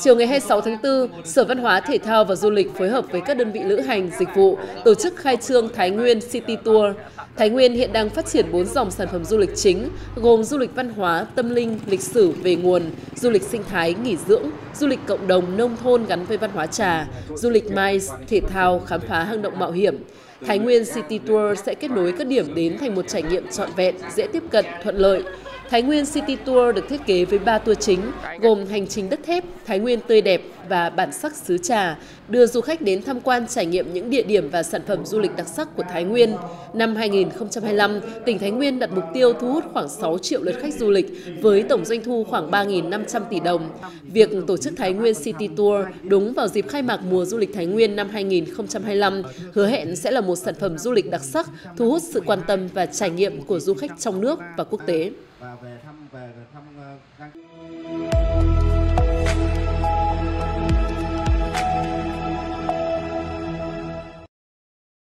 Chiều ngày 26 tháng 4, Sở Văn hóa, Thể thao và Du lịch phối hợp với các đơn vị lữ hành, dịch vụ tổ chức khai trương Thái Nguyên City Tour. Thái Nguyên hiện đang phát triển 4 dòng sản phẩm du lịch chính, gồm du lịch văn hóa, tâm linh, lịch sử về nguồn, du lịch sinh thái, nghỉ dưỡng, du lịch cộng đồng nông thôn gắn với văn hóa trà, du lịch MICE, thể thao, khám phá hang động mạo hiểm. Thái Nguyên City Tour sẽ kết nối các điểm đến thành một trải nghiệm trọn vẹn, dễ tiếp cận, thuận lợi. Thái Nguyên City Tour được thiết kế với 3 tour chính, gồm hành trình đất thép, Thái Nguyên tươi đẹp và bản sắc xứ Trà, đưa du khách đến tham quan trải nghiệm những địa điểm và sản phẩm du lịch đặc sắc của Thái Nguyên. Năm 2025, tỉnh Thái Nguyên đặt mục tiêu thu hút khoảng 6 triệu lượt khách du lịch với tổng doanh thu khoảng 3.500 tỷ đồng. Việc tổ chức Thái Nguyên City Tour đúng vào dịp khai mạc mùa du lịch Thái Nguyên năm 2025 hứa hẹn sẽ là một sản phẩm du lịch đặc sắc, thu hút sự quan tâm và trải nghiệm của du khách trong nước và quốc tế.